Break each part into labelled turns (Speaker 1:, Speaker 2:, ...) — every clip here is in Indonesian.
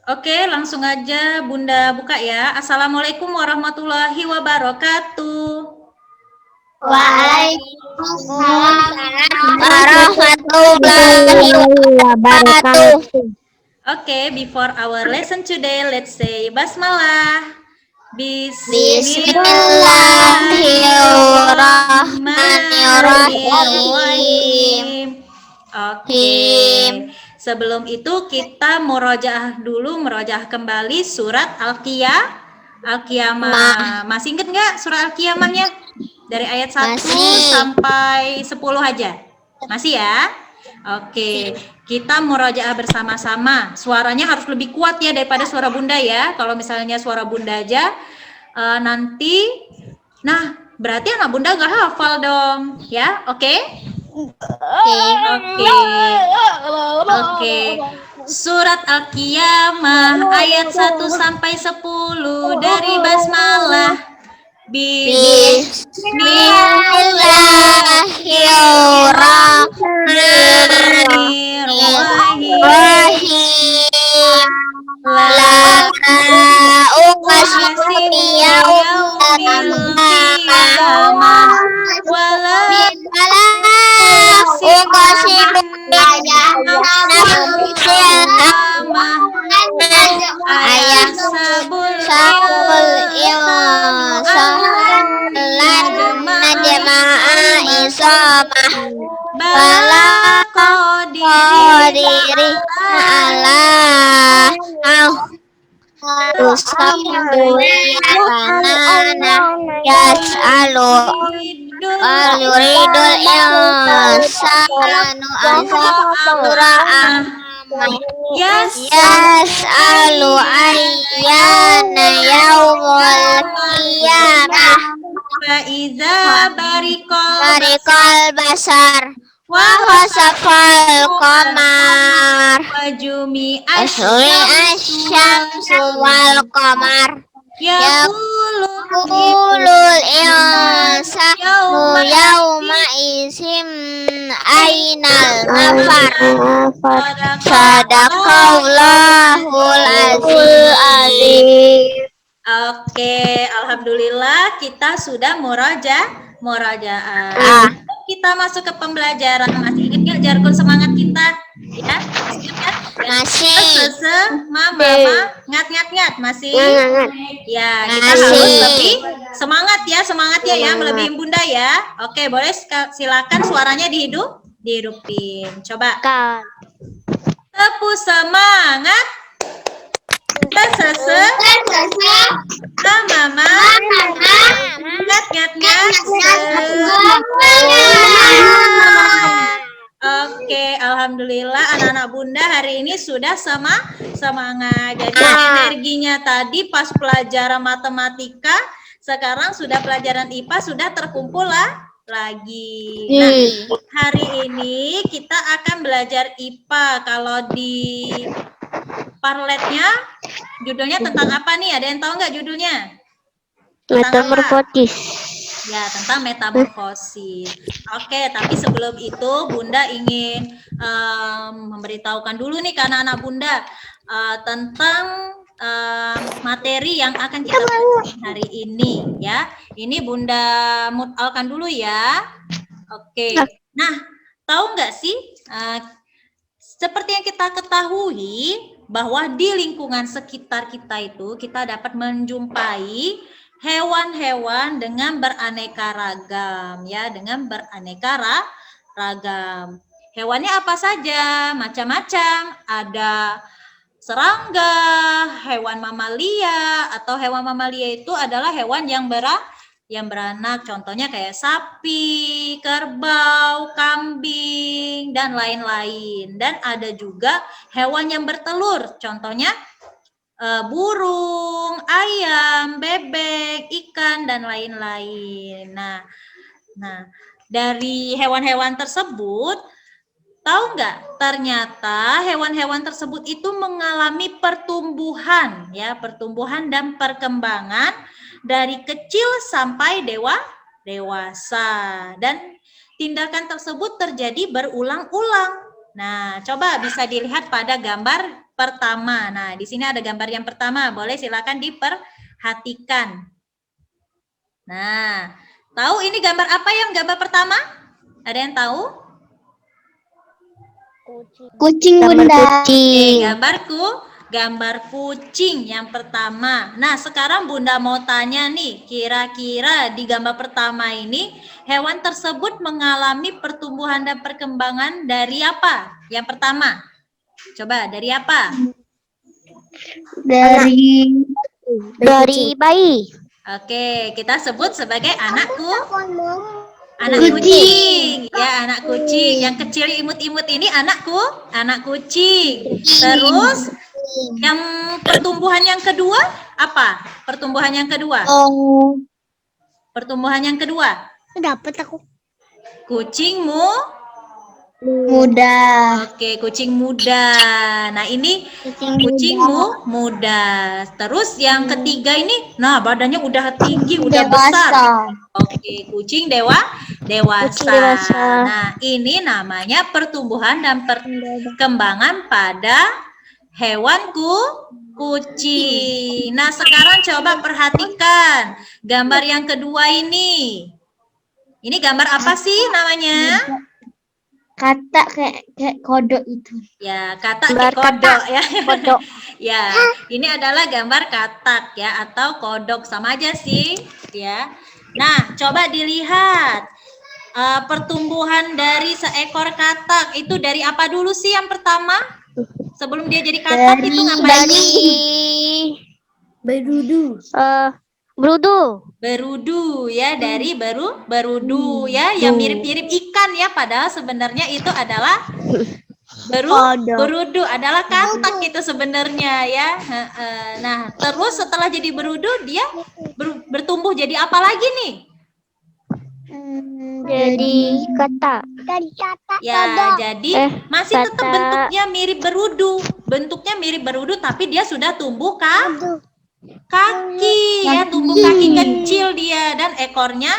Speaker 1: Oke, langsung aja Bunda buka ya. Assalamualaikum warahmatullahi wabarakatuh.
Speaker 2: Waalaikumsalam warahmatullahi wabarakatuh.
Speaker 1: Oke, before our lesson today, let's say basmalah.
Speaker 2: Bismillahirrahmanirrahim.
Speaker 1: Oke. Sebelum itu kita murojaah dulu, murojaah kembali surat Al-Qiyamah. Masih inget nggak surat Al-Qiyamahnya? Dari ayat 1 sampai 10 aja. Masih ya? Oke, kita murojaah bersama-sama. Suaranya harus lebih kuat ya daripada suara Bunda ya. Kalau misalnya suara Bunda aja nanti, nah berarti anak Bunda nggak hafal dong, ya? Oke? Oke. Surat Al-Qiyamah ayat 1 sampai 10 dari basmalah.
Speaker 2: Bismillahirrahmanirrahim. La uqsimu biyaumal qiyamah wala uqsimu binafsil ayat sabul najma'a isomah bala qadiri ala banana yas'alu yuridul insanu yas'alu ayyana yaumul qiyamah
Speaker 1: Faiza
Speaker 2: barikal basar wa khasafal qamar
Speaker 1: wajumi
Speaker 2: asri asyamsu wal qamar yaqulul insanu yawma isim ainal mafar sadaqallahul azim.
Speaker 1: Oke, alhamdulillah kita sudah murojaah. Kita masuk ke pembelajaran. Masih ingat nggak jargon semangat kita? Ya, masih ingat kan?
Speaker 2: Masih.
Speaker 1: Mama, ngat. Masih? Ya, kita harus lebih semangatnya ya, melebihi Bunda ya. Oke, boleh silakan suaranya dihidupin. Coba. Tepu semangat. Mama, ngat. Oke, alhamdulillah anak-anak Bunda hari ini sudah semangat. Jadi energinya tadi pas pelajaran matematika, sekarang sudah pelajaran IPA sudah terkumpul lagi. Nah, hari ini kita akan belajar IPA. Kalau di parletnya judulnya tentang apa nih? Ada yang tahu nggak judulnya?
Speaker 2: Metamorfosis.
Speaker 1: Ya, tentang metamorfosis. Oke, tapi sebelum itu Bunda ingin memberitahukan dulu nih ke anak-anak Bunda tentang materi yang akan kita bahas hari ini ya. Ini Bunda mutalkan dulu ya. Oke. Nah, tahu nggak sih seperti yang kita ketahui bahwa di lingkungan sekitar kita itu kita dapat menjumpai hewan-hewan dengan beraneka ragam ya, dengan beraneka ragam. Hewannya apa saja? Macam-macam. Ada serangga, hewan mamalia, atau hewan mamalia itu adalah hewan yang beranak. Contohnya kayak sapi, kerbau, kambing, dan lain-lain. Dan ada juga hewan yang bertelur. Contohnya burung, ayam, bebek, ikan, dan lain-lain. Nah, dari hewan-hewan tersebut, tahu nggak? Ternyata hewan-hewan tersebut itu mengalami pertumbuhan, ya, pertumbuhan dan perkembangan dari kecil sampai dewasa. Dan tindakan tersebut terjadi berulang-ulang. Nah, coba bisa dilihat pada gambar pertama. Nah, di sini ada gambar yang pertama. Boleh silakan diperhatikan. Nah, tahu ini gambar apa yang gambar pertama? Ada yang tahu?
Speaker 2: Kucing, Bunda.
Speaker 1: Oke, gambar kucing yang pertama. Nah, sekarang Bunda mau tanya nih, kira-kira di gambar pertama ini hewan tersebut mengalami pertumbuhan dan perkembangan dari apa? Yang pertama. Coba, dari apa?
Speaker 2: Dari bayi.
Speaker 1: Oke, kita sebut sebagai anak
Speaker 2: Kucing.
Speaker 1: kucing. Ya, anak kucing. Yang kecil imut-imut ini anak kucing. Terus yang pertumbuhan yang kedua apa? Pertumbuhan yang kedua. Pertumbuhan yang kedua.
Speaker 2: Dapat aku.
Speaker 1: Kucingmu
Speaker 2: Muda.
Speaker 1: Oke, kucing muda. Nah, ini kucingmu muda. Terus yang ketiga ini, nah badannya udah tinggi, udah besar. Oke, kucing dewasa. Nah, ini namanya pertumbuhan dan perkembangan pada hewanku kucing. Nah, sekarang coba perhatikan gambar yang kedua ini. Ini gambar apa sih namanya?
Speaker 2: Kata kayak kodok itu.
Speaker 1: Ya, katak kayak kodok ya.
Speaker 2: Kodok.
Speaker 1: Ya, ini adalah gambar katak ya atau kodok sama aja sih ya. Nah, coba dilihat pertumbuhan dari seekor katak itu dari apa dulu sih yang pertama? Sebelum dia jadi katak itu ngapain? Berudu ya, dari berudu ya, yang mirip-mirip ikan ya, padahal sebenarnya itu adalah berudu adalah katak itu sebenarnya ya. Nah, terus setelah jadi berudu dia bertumbuh jadi apa lagi nih?
Speaker 2: Jadi kata.
Speaker 1: Ya, jadi masih tetap bentuknya mirip berudu. Bentuknya mirip berudu tapi dia sudah tumbuh kaki ya, tumbuh kaki kecil dia dan ekornya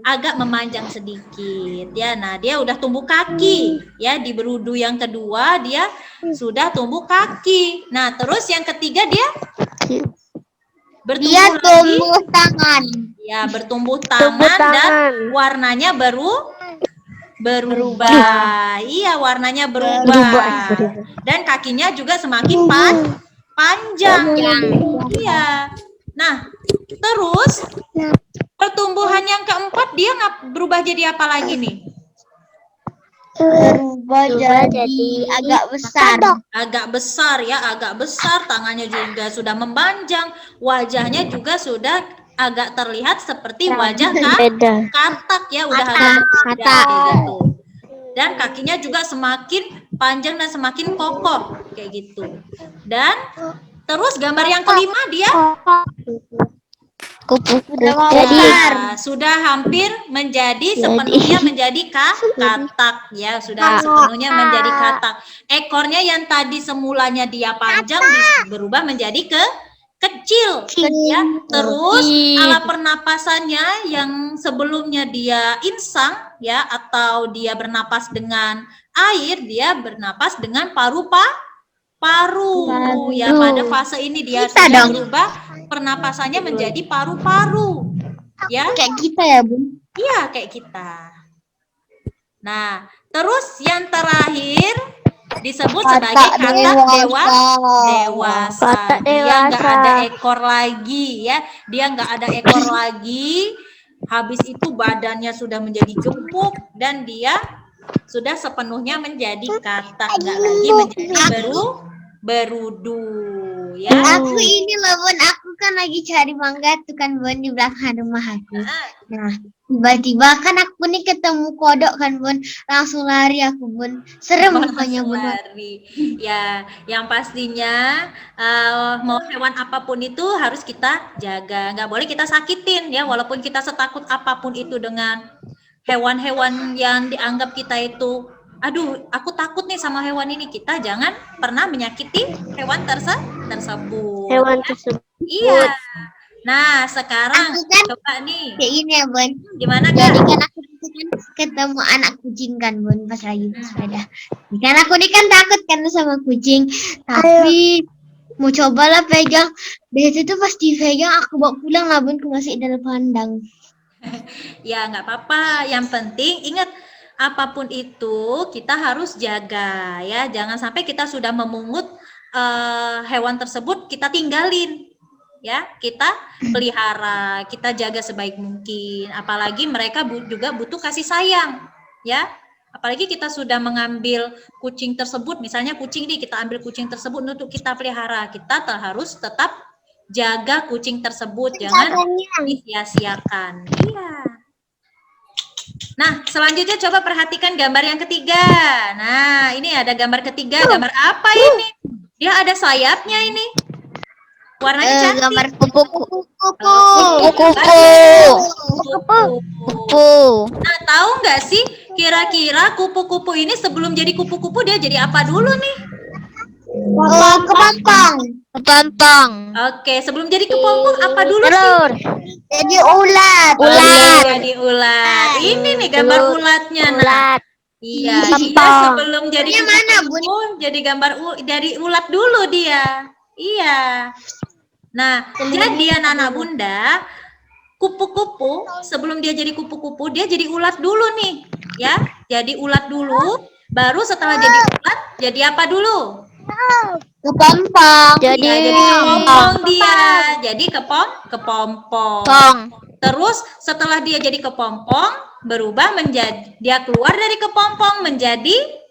Speaker 1: agak memanjang sedikit ya. Nah, dia udah tumbuh kaki ya, di berudu yang kedua dia sudah tumbuh kaki. Nah, terus yang ketiga dia bertumbuh
Speaker 2: tangan.
Speaker 1: Ya, bertumbuh tangan dan warnanya berubah. Iya, warnanya berubah. Dan kakinya juga semakin panjang. Iya. Nah, terus pertumbuhan yang keempat dia berubah jadi apa lagi nih?
Speaker 2: Berubah jadi agak besar.
Speaker 1: Agak besar ya, agak besar. Tangannya juga sudah memanjang. Wajahnya juga sudah agak terlihat seperti wajah katak ya, udah agak kayak gitu. Dan kakinya juga semakin panjang dan semakin kokoh kayak gitu. Dan terus gambar yang kelima dia sudah hampir menjadi sepenuhnya menjadi katak ya, sudah sepenuhnya menjadi katak. Ekornya yang tadi semulanya dia panjang berubah menjadi kecil ya. Terus alat pernapasannya yang sebelumnya dia insang ya atau dia bernapas dengan air, dia bernapas dengan paru ya. Pada fase ini dia sudah berubah pernapasannya menjadi paru-paru ya,
Speaker 2: kayak kita ya, Bun.
Speaker 1: Iya, kayak kita. Nah, terus yang terakhir disebut sebagai katak dewasa. Dia nggak ada ekor lagi ya, dia nggak ada ekor lagi. Habis itu badannya sudah menjadi gemuk dan dia sudah sepenuhnya menjadi katak, nggak lagi menjadi berudu ya.
Speaker 2: Aku ini loh, Bun, aku kan lagi cari mangga tuh kan, Bun, di belakang rumah aku. Nah, tiba-tiba kan aku nih ketemu kodok kan, Bun, langsung lari aku, Bun. Serem mukanya, Bun.
Speaker 1: Lari. Ya, yang pastinya mau hewan apapun itu harus kita jaga, nggak boleh kita sakitin ya, walaupun kita setakut apapun itu dengan hewan-hewan yang dianggap kita itu, aduh aku takut nih sama hewan ini, kita jangan pernah menyakiti hewan tersebut. Iya. Nah, sekarang
Speaker 2: Aku kan
Speaker 1: coba nih.
Speaker 2: kayak ini ya, Bun.
Speaker 1: Gimana
Speaker 2: Jadi
Speaker 1: Kak?
Speaker 2: kan aku aku kan ketemu anak kucing kan Bun pas lagi sepeda. Kan aku ini kan takut kan sama kucing, tapi mau cobalah pegang. Dari itu pas dipegang aku bawa pulang lah Bun, aku masih dalam kandang.
Speaker 1: Ya nggak apa-apa. Yang penting ingat apapun itu kita harus jaga ya. Jangan sampai kita sudah memungut hewan tersebut kita tinggalin. Ya, kita pelihara, kita jaga sebaik mungkin. Apalagi mereka juga butuh kasih sayang, ya. Apalagi kita sudah mengambil kucing tersebut, misalnya kucing nih, kita ambil kucing tersebut untuk kita pelihara, kita harus tetap jaga kucing tersebut, jangan disia-siakan. Iya. Nah, selanjutnya coba perhatikan gambar yang ketiga. Nah, ini ada gambar ketiga, gambar apa ini? Dia ada sayapnya ini. Warnanya cantik.
Speaker 2: Gambar kupu-kupu.
Speaker 1: Nah, tahu nggak sih kira-kira kupu-kupu ini sebelum jadi kupu-kupu dia jadi apa dulu nih?
Speaker 2: Kepompong.
Speaker 1: Oke, sebelum jadi kepompong apa dulu sih?
Speaker 2: Jadi ulat.
Speaker 1: Jadi ulat. Ini nih gambar ulatnya. Nah, iya, dia sebelum jadi kupu-kupu jadi dari ulat dulu dia. Iya. Nah, jadi anak-anak bunda, kupu-kupu sebelum dia jadi kupu-kupu dia jadi ulat dulu nih, ya. Jadi ulat dulu, baru setelah jadi ulat jadi apa dulu?
Speaker 2: Kepompong.
Speaker 1: Jadi kepompong dia. Jadi kepompong. Terus setelah dia jadi kepompong berubah menjadi dia keluar dari kepompong menjadi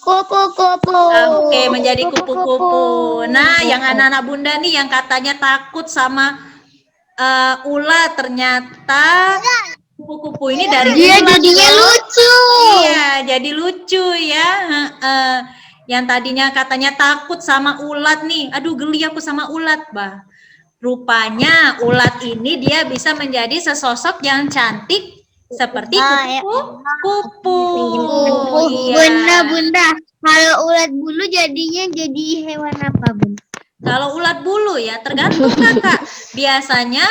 Speaker 2: Kupu-kupu.
Speaker 1: Oke, menjadi kupu-kupu. Nah, yang anak-anak bunda nih yang katanya takut sama ulat, ternyata kupu-kupu ini dari
Speaker 2: dia
Speaker 1: ulat.
Speaker 2: jadinya lucu.
Speaker 1: Iya, jadi lucu ya. Yang tadinya katanya takut sama ulat nih. Aduh, geli aku sama ulat, bah. Rupanya ulat ini dia bisa menjadi sesosok yang cantik seperti kupu-kupu.
Speaker 2: Iya. Bunda. Kalau ulat bulu jadinya jadi hewan apa, Bun?
Speaker 1: Kalau ulat bulu ya tergantung Kakak. Biasanya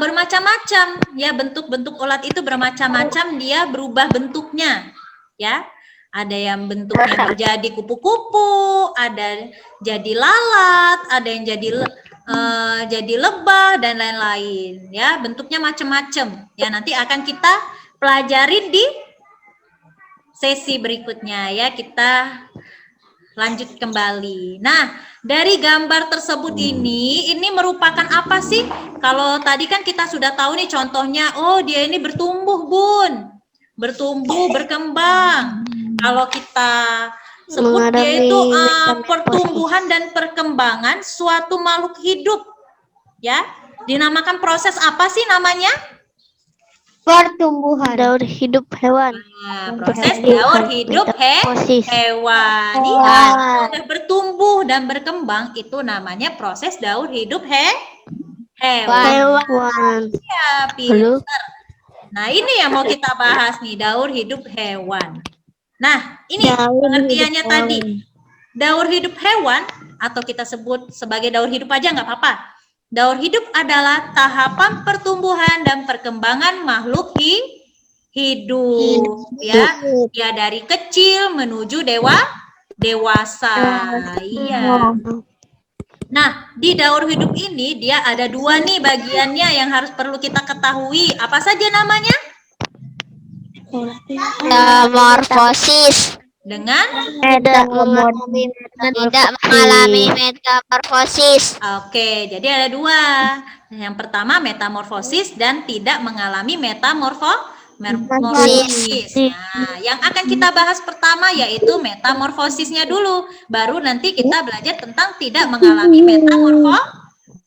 Speaker 1: bermacam-macam ya, bentuk-bentuk ulat itu bermacam-macam, dia berubah bentuknya ya. Ada yang bentuknya menjadi kupu-kupu, ada jadi lalat, ada yang jadi lebah dan lain-lain ya. Bentuknya macam-macam ya. Nanti akan kita pelajarin di sesi berikutnya ya. Kita lanjut kembali. Nah, dari gambar tersebut ini merupakan apa sih? Kalau tadi kan kita sudah tahu nih contohnya, oh dia ini bertumbuh, Bun. Bertumbuh, berkembang. Kalau kita sebut dia itu pertumbuhan dan perkembangan suatu makhluk hidup. Ya, dinamakan proses apa sih namanya?
Speaker 2: Pertumbuhan.
Speaker 3: Daur hidup hewan.
Speaker 1: Nah, proses daur hidup hewan. Iya, sudah bertumbuh dan berkembang itu namanya proses daur hidup hewan. Iya, pintar. Nah, ini yang mau kita bahas nih, daur hidup hewan. Nah, ini pengertiannya tadi. Daur hidup hewan atau kita sebut sebagai daur hidup aja nggak apa-apa. Daur hidup adalah tahapan pertumbuhan dan perkembangan makhluk hidup ya dari kecil menuju dewasa. Iya. Nah, di daur hidup ini dia ada dua nih bagiannya yang harus perlu kita ketahui. Apa saja namanya?
Speaker 3: Metamorfosis.
Speaker 1: Dengan
Speaker 3: tidak mengalami metamorfosis.
Speaker 1: Oke, jadi ada dua. Yang pertama metamorfosis dan tidak mengalami metamorfosis. Nah, yang akan kita bahas pertama yaitu metamorfosisnya dulu. Baru nanti kita belajar tentang tidak mengalami metamorfosis.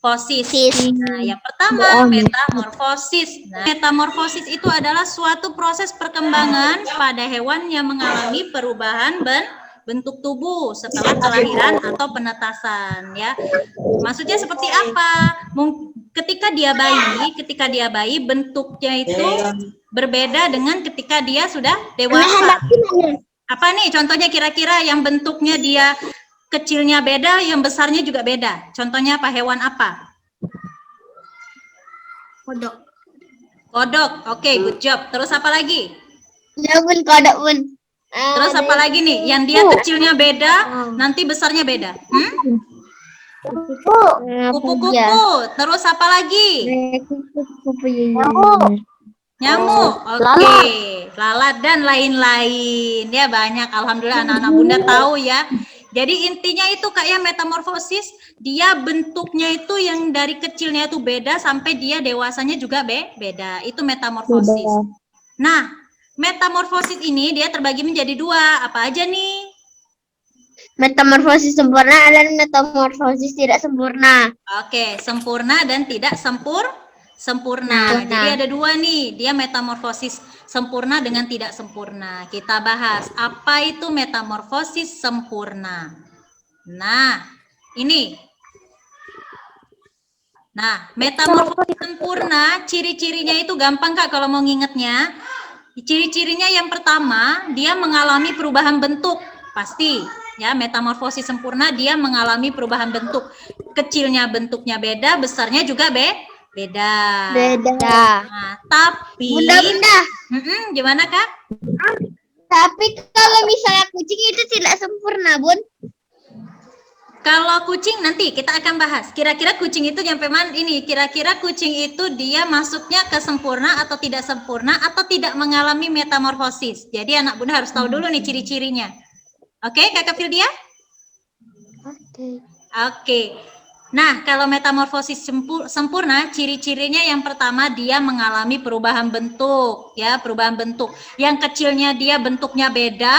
Speaker 1: Nah, yang pertama metamorfosis. Nah, metamorfosis itu adalah suatu proses perkembangan pada hewan yang mengalami perubahan bentuk tubuh setelah kelahiran atau penetasan ya. Maksudnya seperti apa? Ketika dia bayi bentuknya itu berbeda dengan ketika dia sudah dewasa. Apa nih contohnya kira-kira yang bentuknya dia kecilnya beda, yang besarnya juga beda. Contohnya apa? Hewan apa?
Speaker 2: Kodok.
Speaker 1: Kodok. Oke, good job. Terus apa lagi?
Speaker 2: Ya bun, kodok bun.
Speaker 1: Terus apa lagi nih? Yang dia kecilnya beda, nanti besarnya beda. Kupu-kupu. Terus apa lagi? Nyamuk. Oke. Lalat dan lain-lain. Ya banyak. Alhamdulillah anak-anak Bunda tahu ya. Jadi intinya itu kayak metamorfosis, dia bentuknya itu yang dari kecilnya itu beda sampai dia dewasanya juga beda. Itu metamorfosis. Nah, metamorfosis ini dia terbagi menjadi dua. Apa aja nih?
Speaker 2: Metamorfosis sempurna dan metamorfosis tidak sempurna.
Speaker 1: Oke, sempurna dan tidak sempurna. Jadi ada dua nih, dia metamorfosis sempurna dengan tidak sempurna. Kita bahas apa itu metamorfosis sempurna. Nah, ini. Nah, metamorfosis sempurna, ciri-cirinya itu gampang Kak kalau mau ngingetnya. Ciri-cirinya yang pertama, dia mengalami perubahan bentuk, pasti. Ya, metamorfosis sempurna dia mengalami perubahan bentuk. Kecilnya bentuknya beda, besarnya juga beda. Nah, tapi
Speaker 2: Bunda.
Speaker 1: Gimana Kak?
Speaker 2: Tapi kalau misalnya kucing itu tidak sempurna, Bun.
Speaker 1: Kalau kucing nanti kita akan bahas. Kira-kira kucing itu nyampe mana ini? Kira-kira kucing itu dia masuknya ke sempurna atau tidak sempurna atau tidak mengalami metamorfosis. Jadi anak Bunda harus tahu dulu nih ciri-cirinya. Oke, Kakak Fildia? Oke. Nah, kalau metamorfosis sempurna, ciri-cirinya yang pertama dia mengalami perubahan bentuk, ya, perubahan bentuk. Yang kecilnya dia bentuknya beda,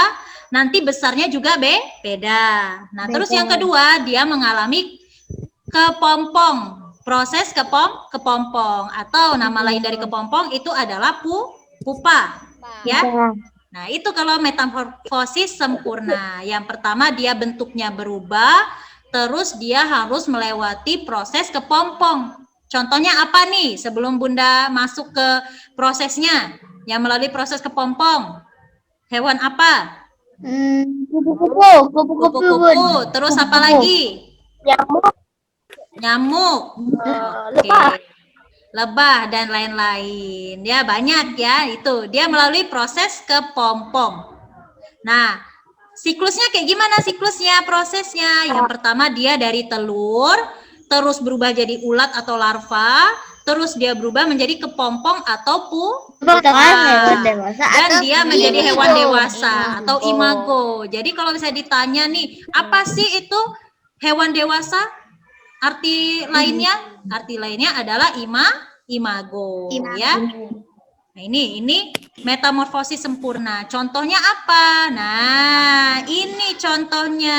Speaker 1: nanti besarnya juga beda. Nah, terus yang kedua dia mengalami kepompong, proses kepompong atau nama lain dari kepompong itu adalah pupa, ya. Nah, itu kalau metamorfosis sempurna. Yang pertama dia bentuknya berubah, terus dia harus melewati proses kepompong. Contohnya apa nih sebelum Bunda masuk ke prosesnya? Yang melalui proses kepompong. Hewan apa? Kupu-kupu. Terus apa lagi? Nyamuk. Oke. Lebah dan lain-lain. Ya, banyak ya itu. Dia melalui proses kepompong. Nah, siklusnya kayak gimana siklusnya, prosesnya? Yang pertama dia dari telur, terus berubah jadi ulat atau larva, terus dia berubah menjadi kepompong atau pupa. Dan dia menjadi hewan dewasa atau imago. Jadi kalau bisa ditanya nih, apa sih itu hewan dewasa? Arti lainnya adalah imago, ya. Nah, ini metamorfosis sempurna. Contohnya apa? Nah, ini contohnya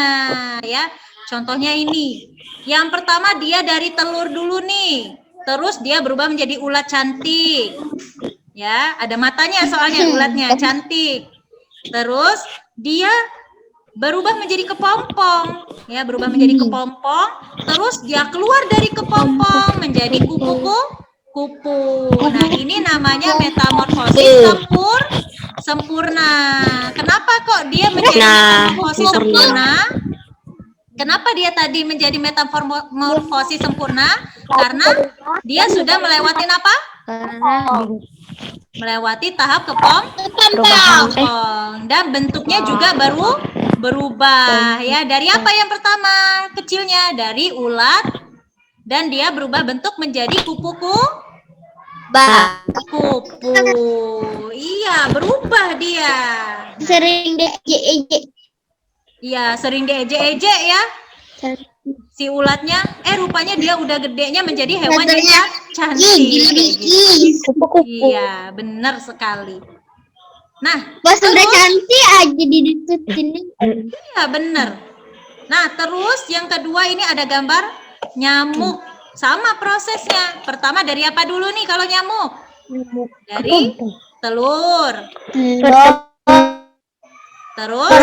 Speaker 1: ya. Contohnya ini. Yang pertama dia dari telur dulu nih. Terus dia berubah menjadi ulat cantik. Ya, ada matanya soalnya ulatnya cantik. Terus dia berubah menjadi kepompong, ya, berubah menjadi kepompong, terus dia keluar dari kepompong menjadi kupu. Nah, ini namanya metamorfosis sempurna. Kenapa kok dia menjadi metamorfosis sempurna? Kenapa dia tadi menjadi metamorfosis sempurna? Karena dia sudah melewati apa? Melewati tahap kepompong dan bentuknya juga berubah ya. Dari apa yang pertama? Kecilnya dari ulat dan dia berubah bentuk menjadi kupu. Iya, berubah dia.
Speaker 2: Sering diejek-ejek.
Speaker 1: Iya, sering diejek-ejek ya. Si ulatnya, rupanya dia udah gedenya menjadi hewan yang cantik. Iya, benar sekali. Nah,
Speaker 2: pas udah cantik aja ditututin.
Speaker 1: Iya, benar. Nah, terus yang kedua ini ada gambar nyamuk. Sama prosesnya. Pertama dari apa dulu nih kalau nyamuk? Dari telur. Terus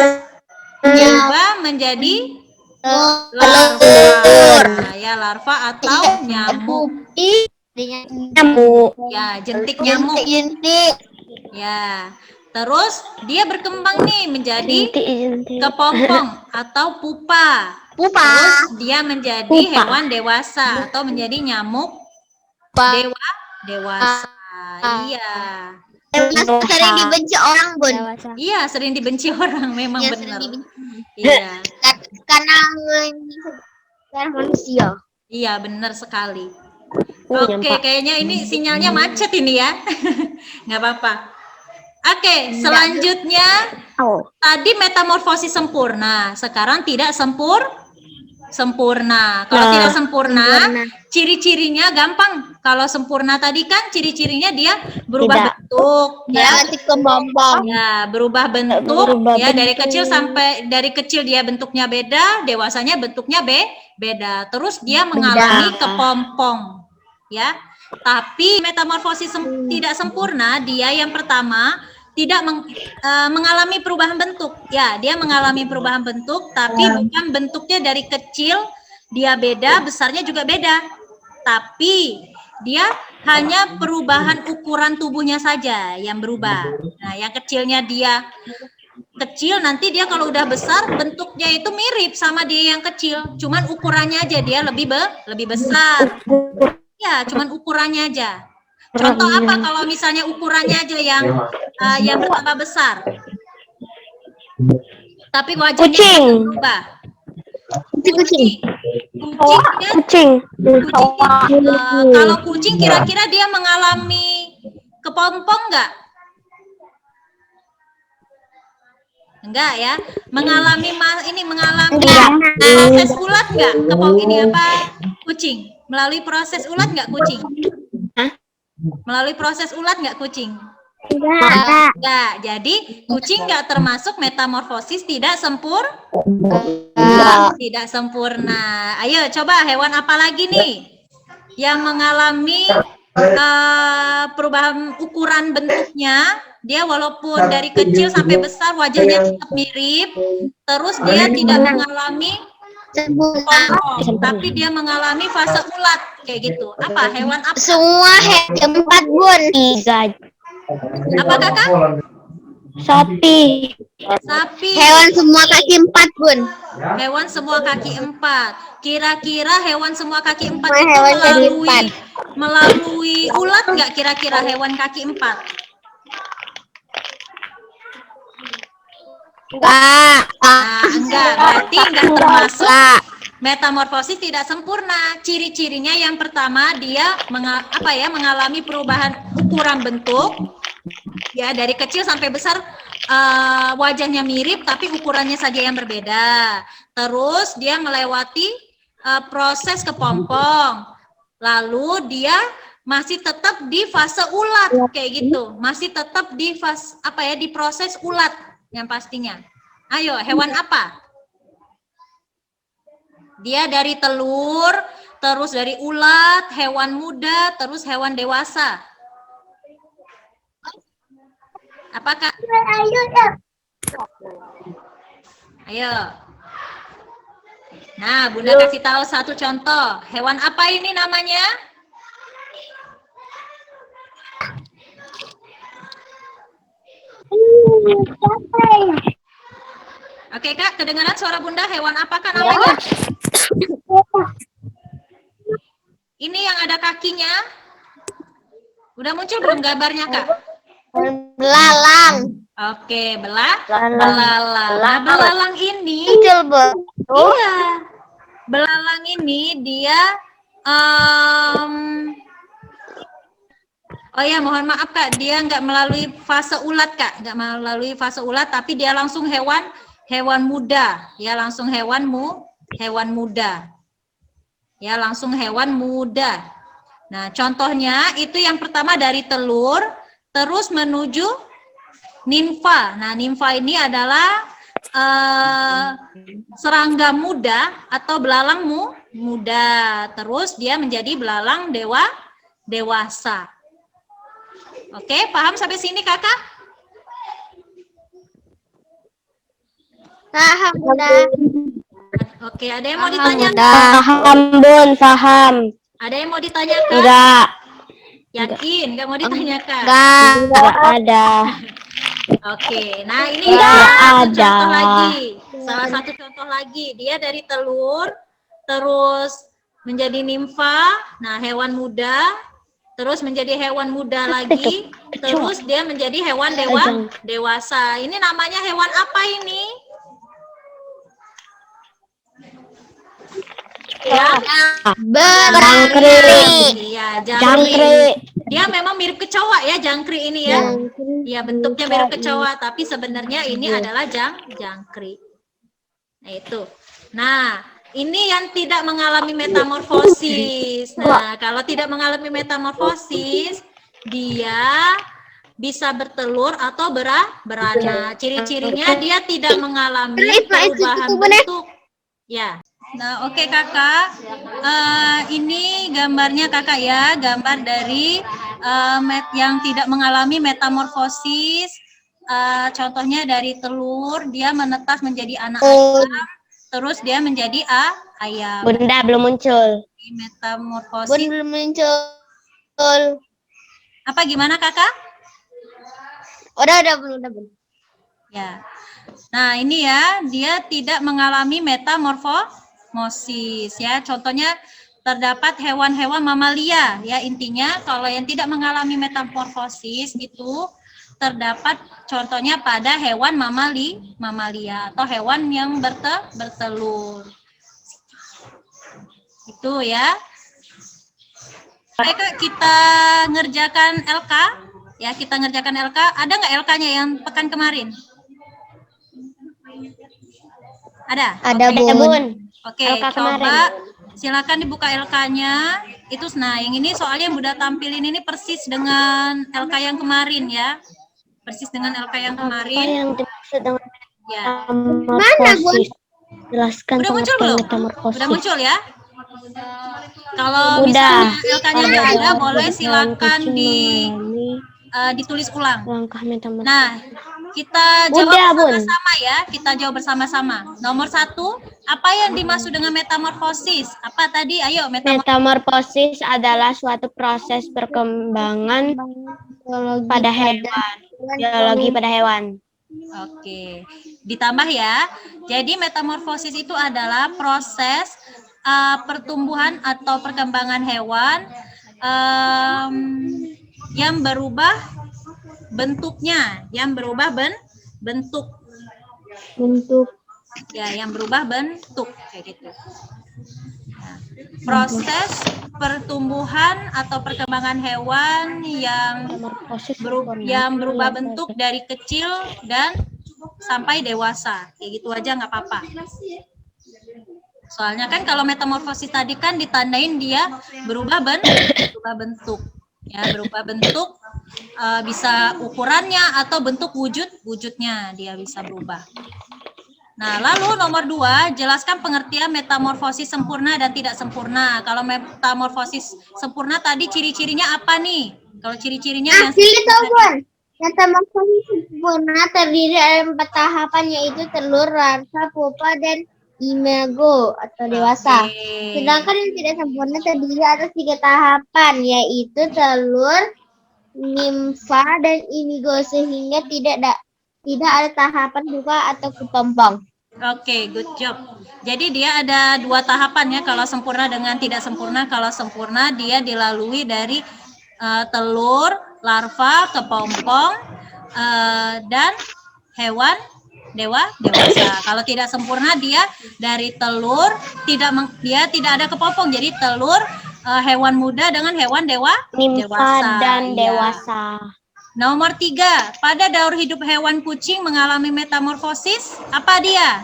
Speaker 1: berubah menjadi larva. Ya, larva atau nyamuk. Ya, jentik nyamuk. Ya. Terus dia berkembang nih menjadi kepompong atau pupa. Terus dia menjadi hewan dewasa atau menjadi nyamuk dewasa. Iya.
Speaker 2: Sering dibenci orang, Bun.
Speaker 1: Iya, sering dibenci orang, memang
Speaker 2: Iya,
Speaker 1: benar.
Speaker 2: sering dibenci.
Speaker 1: Iya.
Speaker 2: Karena manusia.
Speaker 1: Iya, benar sekali. Oke, kayaknya ini sinyalnya macet ini ya. Nggak apa-apa. Oke, selanjutnya tadi metamorfosis sempurna, sekarang tidak sempurna. Kalau tidak sempurna, ciri-cirinya gampang. Kalau sempurna tadi kan ciri-cirinya dia berubah bentuk, ya. Ya, berubah bentuk, ya, dari kecil dia bentuknya beda, dewasanya bentuknya beda. Terus dia mengalami kepompong, ya. Tapi metamorfosis tidak sempurna, dia yang pertama tidak mengalami perubahan bentuk. Ya, dia mengalami perubahan bentuk, tapi bukan bentuknya dari kecil dia beda, besarnya juga beda. Tapi dia hanya perubahan ukuran tubuhnya saja yang berubah. Nah, yang kecilnya dia kecil, nanti dia kalau udah besar bentuknya itu mirip sama dia yang kecil, cuman ukurannya aja dia lebih besar. Ya, cuman ukurannya aja. Contoh apa kalau misalnya ukurannya aja yang bertambah besar, tapi wajahnya berubah. Kucing. Kalau kucing kira-kira dia mengalami kepompong nggak? Enggak ya, mengalami proses ulat nggak? Kucing melalui proses ulat nggak kucing? Melalui proses ulat nggak kucing? Enggak. Jadi kucing nggak termasuk metamorfosis tidak sempurna. Ayo coba hewan apa lagi nih yang mengalami perubahan ukuran bentuknya, dia walaupun dari kecil sampai besar wajahnya tetap mirip, terus dia tidak mengalami kepompong, tapi dia mengalami fase ulat kayak gitu. Apa hewan apa?
Speaker 2: Semua hewan 4, Bun.
Speaker 1: Apa kakak?
Speaker 3: Sapi.
Speaker 2: Hewan semua kaki 4, Bun.
Speaker 1: Hewan semua kaki 4. Kira-kira hewan semua kaki 4
Speaker 2: Semua
Speaker 1: itu
Speaker 2: hewan kaki
Speaker 1: melalui ulat nggak kira-kira hewan kaki 4?
Speaker 2: Enggak.
Speaker 1: Enggak, berarti enggak termasuk metamorfosis tidak sempurna. Ciri-cirinya yang pertama dia mengalami perubahan ukuran bentuk. Ya, dari kecil sampai besar wajahnya mirip tapi ukurannya saja yang berbeda. Terus dia melewati proses kepompong. Lalu dia masih tetap di fase ulat kayak gitu. Masih tetap di di proses ulat yang pastinya. Ayo, hewan apa? Dia dari telur, terus dari ulat, hewan muda, terus hewan dewasa. Apakah? Ayo. Nah, Bunda kasih tahu satu contoh. Hewan apa ini namanya? Oke Kak, kedengaran suara Bunda? Hewan apa kan namanya? Ini yang ada kakinya. Udah muncul belum gambarnya Kak?
Speaker 2: Belalang.
Speaker 1: Oke, belalang. Nah, belalang ini, iya, belalang ini dia, oh ya, mohon maaf Kak, dia nggak melalui fase ulat Kak, nggak melalui fase ulat, tapi dia langsung hewan muda, ya langsung hewan muda, ya langsung hewan muda. Nah, contohnya itu yang pertama dari telur, terus menuju nimfa. Nah, nimfa ini adalah serangga muda atau belalang muda. Terus dia menjadi belalang dewasa. Oke, paham sampai sini Kakak?
Speaker 2: Paham, Bunda.
Speaker 1: Oke, ada yang mau ditanyakan?
Speaker 3: Paham, Bun, paham.
Speaker 1: Ada yang mau ditanyakan?
Speaker 3: Enggak.
Speaker 1: Yakin nggak mau ditanyakan?
Speaker 3: Enggak ada.
Speaker 1: Oke, nah ini salah satu contoh lagi. Dia dari telur, terus menjadi nimfa, nah hewan muda, terus menjadi hewan muda lagi, terus dia menjadi hewan dewasa. Ini namanya hewan apa ini? Ya,
Speaker 3: Jangkrik.
Speaker 1: iya,
Speaker 3: Jangkrik.
Speaker 1: Dia memang mirip kecoa ya, jangkrik ini ya. Iya, bentuknya mirip kecoa, tapi sebenarnya ini adalah jangkrik. Nah, itu. Nah, ini yang tidak mengalami metamorfosis. Nah, kalau tidak mengalami metamorfosis, dia bisa bertelur atau beranak. Ciri-cirinya dia tidak mengalami perubahan bentuk. Ya. Nah, oke Kakak. Ini gambarnya Kakak ya, gambar dari yang tidak mengalami metamorfosis. Contohnya dari telur, dia menetas menjadi anak ayam, terus dia menjadi ayam.
Speaker 3: Bunda belum muncul.
Speaker 1: Metamorfosis.
Speaker 2: belum muncul.
Speaker 1: Apa gimana Kakak?
Speaker 2: Udah belum.
Speaker 1: Ya. Nah, ini ya, dia tidak mengalami metamorfosis ya. Contohnya terdapat hewan-hewan mamalia ya. Intinya kalau yang tidak mengalami metamorfosis itu terdapat contohnya pada hewan mamalia atau hewan yang bertelur. Itu ya. Ayo kita ngerjakan LK. Ya, kita ngerjakan LK. Ada nggak LK-nya yang pekan kemarin? Ada?
Speaker 2: Ada,
Speaker 1: Oke.
Speaker 2: Bun.
Speaker 1: Oke,
Speaker 3: LK
Speaker 1: coba
Speaker 3: kemarin.
Speaker 1: silakan dibuka LK-nya. Itu nah, yang ini soalnya yang Bunda tampilin ini persis dengan LK yang kemarin ya. Persis dengan LK yang
Speaker 3: Apa
Speaker 1: kemarin.
Speaker 3: yang dimaksud dengan
Speaker 1: Ya.
Speaker 3: metamorfosis? Jelaskan
Speaker 1: Udah muncul
Speaker 3: pengertian
Speaker 1: belum?
Speaker 3: metamorfosis.
Speaker 1: Udah muncul ya? Kalau
Speaker 3: Udah.
Speaker 1: misalnya LK-nya nggak ada,
Speaker 3: Pada
Speaker 1: boleh
Speaker 3: hewan
Speaker 1: silakan
Speaker 3: kucing mengalami
Speaker 1: ditulis ulang.
Speaker 3: langkah metamorfosis.
Speaker 1: Nah, kita jawab
Speaker 3: Udah, Bun.
Speaker 1: bersama-sama ya. Kita jawab bersama-sama. Nomor 1, apa yang dimaksud dengan metamorfosis? Apa tadi? Ayo,
Speaker 3: Metamorfosis adalah suatu proses perkembangan pada hewan. Biologi pada hewan.
Speaker 1: Oke, ditambah ya. Jadi metamorfosis itu adalah proses pertumbuhan atau perkembangan hewan yang berubah bentuknya, yang berubah bentuk. Ya, yang berubah bentuk kayak gitu. Nah, proses pertumbuhan atau perkembangan hewan yang berubah bentuk dari kecil dan sampai dewasa, kayak gitu aja nggak apa-apa. Soalnya kan kalau metamorfosis tadi kan ditandain dia berubah bentuk, ya berubah bentuk, bisa ukurannya atau bentuk wujudnya dia bisa berubah. Nah, lalu nomor 2, jelaskan pengertian metamorfosis sempurna dan tidak sempurna. Kalau metamorfosis sempurna tadi ciri-cirinya apa nih? Kalau ciri-cirinya yang
Speaker 2: Metamorfosis sempurna terdiri dari 4 tahapan, yaitu telur, larva, pupa, dan imago atau dewasa. Sedangkan yang tidak sempurna terdiri atas 3 tahapan, yaitu telur, nimfa, dan imigo, sehingga tidak ada tahapan pupa atau kepompong.
Speaker 1: Oke, good job. Jadi dia ada 2 tahapan ya, kalau sempurna dengan tidak sempurna. Kalau sempurna dia dilalui dari telur, larva, kepompong, dan hewan dewasa. Kalau tidak sempurna dia dari telur dia tidak ada kepompong. Jadi telur, hewan muda dengan hewan dewasa
Speaker 3: dan dewasa.
Speaker 1: Nomor 3, pada daur hidup hewan kucing mengalami metamorfosis, apa dia?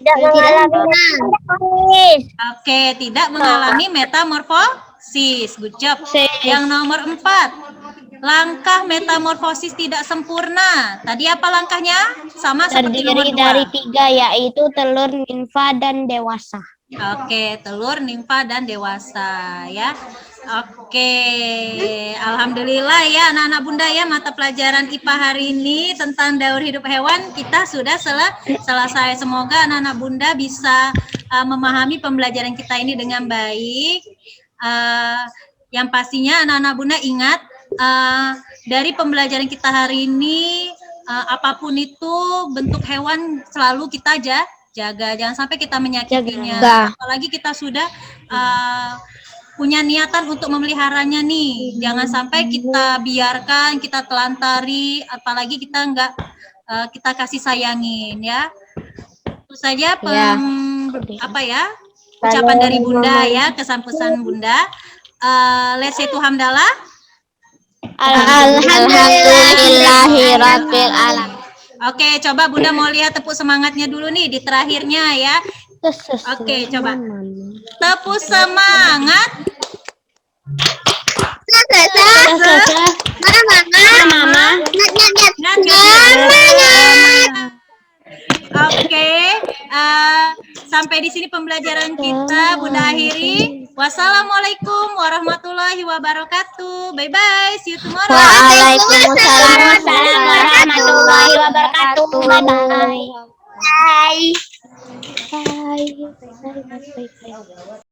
Speaker 3: Tidak mengalami metamorfosis.
Speaker 1: Oke, tidak mengalami metamorfosis. Good job. Yang nomor 4, langkah metamorfosis tidak sempurna. Tadi apa langkahnya? Sama seperti nomor 2.
Speaker 3: Terdiri dari 3, yaitu telur, nimfa, dan dewasa.
Speaker 1: Oke, telur, nimfa, dan dewasa ya. Oke, alhamdulillah ya anak-anak Bunda ya, mata pelajaran IPA hari ini tentang daur hidup hewan kita sudah selesai. Semoga anak-anak Bunda bisa memahami pembelajaran kita ini dengan baik. Yang pastinya anak-anak Bunda ingat, dari pembelajaran kita hari ini, apapun itu bentuk hewan selalu kita jaga, jangan sampai kita menyakitinya. Apalagi kita sudah punya niatan untuk memeliharanya nih. Jangan sampai kita biarkan, kita telantari, apalagi kita nggak kita kasih sayangin ya. Itu saja apa ya? Ucapan dari Bunda ya, kesan pesan Bunda. Let's say to hamdalah.
Speaker 3: Alhamdulillahirabbil alamin.
Speaker 1: Oke, coba Bunda mau lihat tepuk semangatnya dulu nih di terakhirnya ya. Oke, coba. Tepuk semangat.
Speaker 3: Mama.
Speaker 1: Oke, sampai di sini pembelajaran kita Bunda akhiri. Wassalamualaikum warahmatullahi wabarakatuh. Bye bye. See you tomorrow.
Speaker 3: Waalaikumsalam warahmatullahi wabarakatuh. Bye bye.
Speaker 2: Bye.
Speaker 3: Bye. Bye. Bye. Bye.